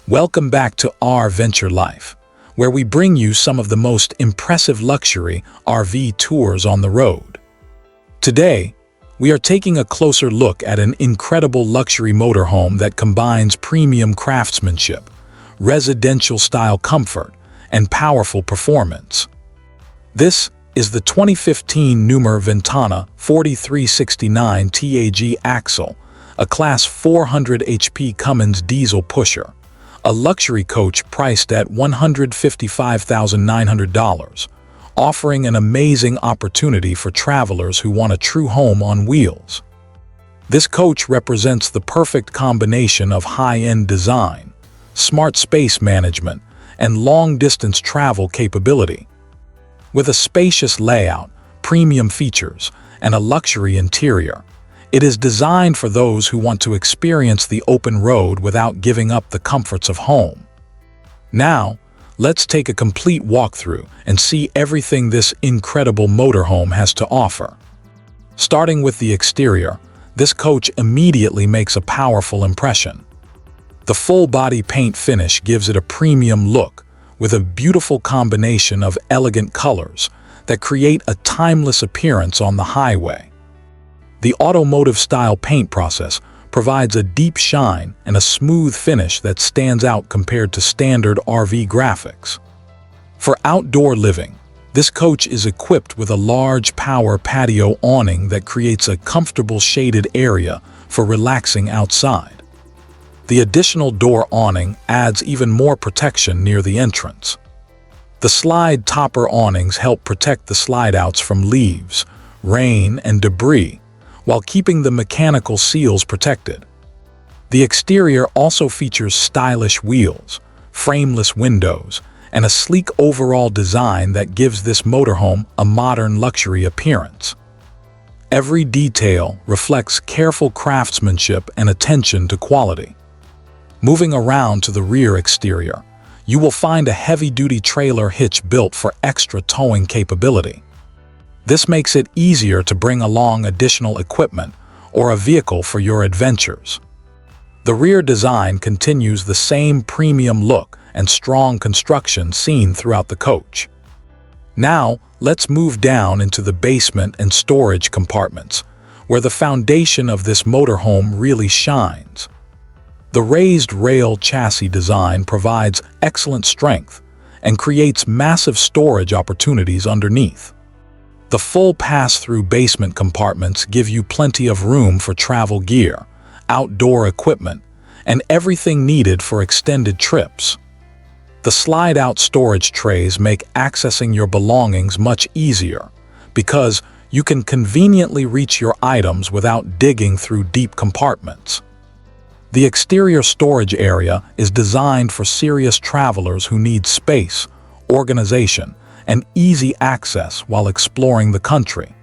Welcome back to RVenture Life, where we bring you some of the most impressive luxury RV tours on the road. Today, we are taking a closer look at an incredible luxury motorhome that combines premium craftsmanship, residential-style comfort, and powerful performance. This is the 2015 Newmar Ventana 4369 TAG axle, a Class 400 HP Cummins Diesel Pusher, a luxury coach priced at $155,900, offering an amazing opportunity for travelers who want a true home on wheels. This coach represents the perfect combination of high-end design, smart space management, and long-distance travel capability. With a spacious layout, premium features, and a luxury interior, it is designed for those who want to experience the open road without giving up the comforts of home. Now, let's take a complete walkthrough and see everything this incredible motorhome has to offer. Starting with the exterior, this coach immediately makes a powerful impression. The full-body paint finish gives it a premium look, with a beautiful combination of elegant colors that create a timeless appearance on the highway. The automotive-style paint process provides a deep shine and a smooth finish that stands out compared to standard RV graphics. For outdoor living, this coach is equipped with a large power patio awning that creates a comfortable shaded area for relaxing outside. The additional door awning adds even more protection near the entrance. The slide topper awnings help protect the slide-outs from leaves, rain, and debris, while keeping the mechanical seals protected. The exterior also features stylish wheels, frameless windows, and a sleek overall design that gives this motorhome a modern luxury appearance. Every detail reflects careful craftsmanship and attention to quality. Moving around to the rear exterior, you will find a heavy-duty trailer hitch built for extra towing capability. This makes it easier to bring along additional equipment or a vehicle for your adventures. The rear design continues the same premium look and strong construction seen throughout the coach. Now, let's move down into the basement and storage compartments, where the foundation of this motorhome really shines. The raised rail chassis design provides excellent strength and creates massive storage opportunities underneath. The full pass-through basement compartments give you plenty of room for travel gear, outdoor equipment, and everything needed for extended trips. The slide-out storage trays make accessing your belongings much easier because you can conveniently reach your items without digging through deep compartments. The exterior storage area is designed for serious travelers who need space, organization, and easy access while exploring the country.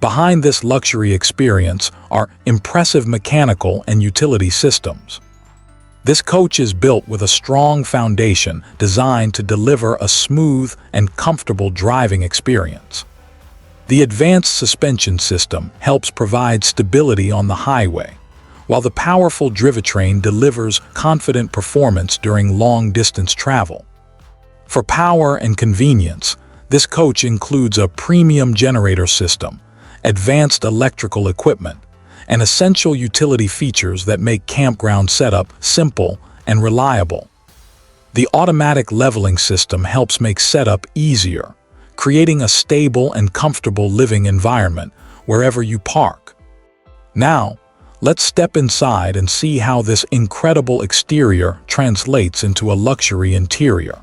Behind this luxury experience are impressive mechanical and utility systems. This coach is built with a strong foundation designed to deliver a smooth and comfortable driving experience. The advanced suspension system helps provide stability on the highway, while the powerful drivetrain delivers confident performance during long-distance travel. For power and convenience, this coach includes a premium generator system, advanced electrical equipment, and essential utility features that make campground setup simple and reliable. The automatic leveling system helps make setup easier, creating a stable and comfortable living environment wherever you park. Now, let's step inside and see how this incredible exterior translates into a luxury interior.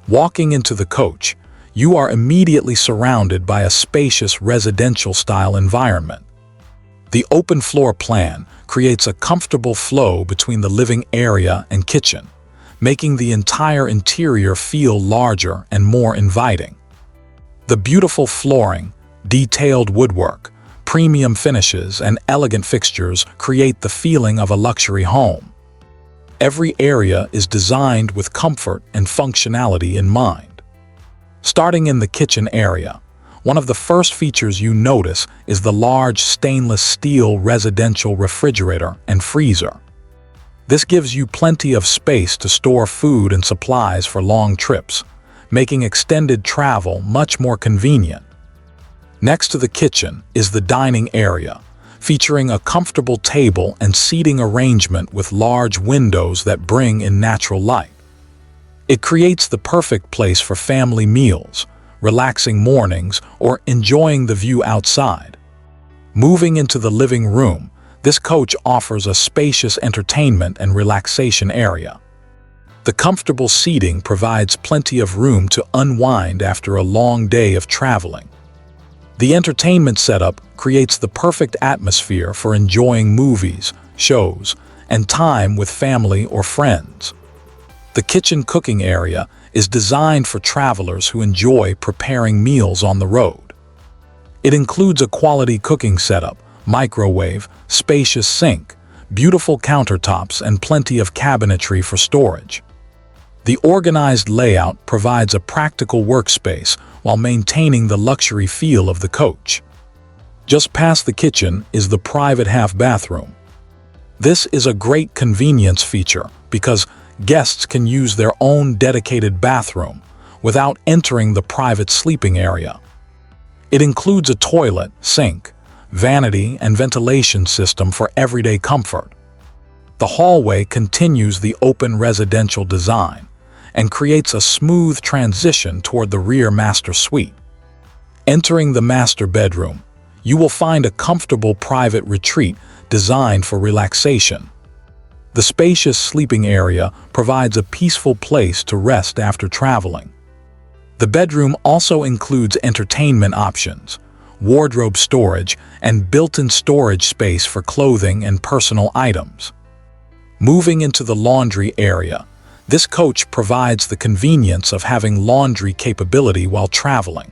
Walking into the coach, you are immediately surrounded by a spacious residential-style environment. The open floor plan creates a comfortable flow between the living area and kitchen, making the entire interior feel larger and more inviting. The beautiful flooring, detailed woodwork, premium finishes, and elegant fixtures create the feeling of a luxury home. Every area is designed with comfort and functionality in mind. Starting in the kitchen area, one of the first features you notice is the large stainless steel residential refrigerator and freezer. This gives you plenty of space to store food and supplies for long trips, making extended travel much more convenient. Next to the kitchen is the dining area, featuring a comfortable table and seating arrangement with large windows that bring in natural light. It creates the perfect place for family meals, relaxing mornings, or enjoying the view outside. Moving into the living room, this coach offers a spacious entertainment and relaxation area. The comfortable seating provides plenty of room to unwind after a long day of traveling. The entertainment setup creates the perfect atmosphere for enjoying movies, shows, and time with family or friends. The kitchen cooking area is designed for travelers who enjoy preparing meals on the road. It includes a quality cooking setup, microwave, spacious sink, beautiful countertops, and plenty of cabinetry for storage. The organized layout provides a practical workspace while maintaining the luxury feel of the coach. Just past the kitchen is the private half bathroom. This is a great convenience feature because guests can use their own dedicated bathroom without entering the private sleeping area. It includes a toilet, sink, vanity, and ventilation system for everyday comfort. The hallway continues the open residential design and creates a smooth transition toward the rear master suite. Entering the master bedroom, you will find a comfortable private retreat designed for relaxation. The spacious sleeping area provides a peaceful place to rest after traveling. The bedroom also includes entertainment options, wardrobe storage, and built-in storage space for clothing and personal items. Moving into the laundry area, this coach provides the convenience of having laundry capability while traveling.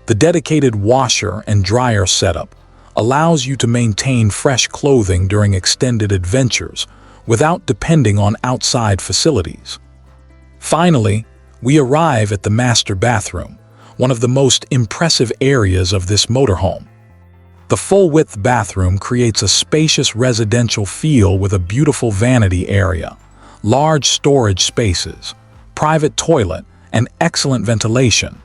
The dedicated washer and dryer setup allows you to maintain fresh clothing during extended adventures without depending on outside facilities. Finally, we arrive at the master bathroom, one of the most impressive areas of this motorhome. The full-width bathroom creates a spacious residential feel with a beautiful vanity area, large storage spaces, private toilet, and excellent ventilation.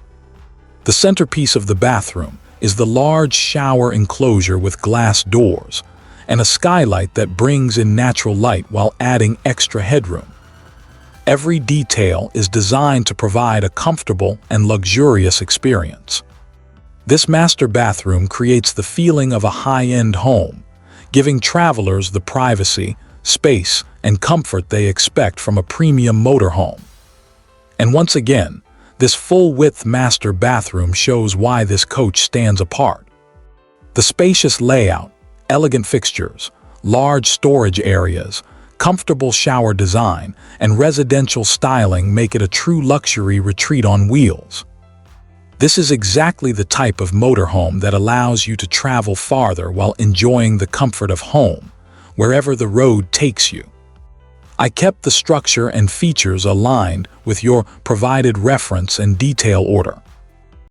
The centerpiece of the bathroom is the large shower enclosure with glass doors and a skylight that brings in natural light while adding extra headroom. Every detail is designed to provide a comfortable and luxurious experience. This master bathroom creates the feeling of a high-end home, giving travelers the privacy, space, and comfort they expect from a premium motorhome. And once again, this full-width master bathroom shows why this coach stands apart. The spacious layout, elegant fixtures, large storage areas, comfortable shower design, and residential styling make it a true luxury retreat on wheels. This is exactly the type of motorhome that allows you to travel farther while enjoying the comfort of home, wherever the road takes you. I kept the structure and features aligned with your provided reference and detail order.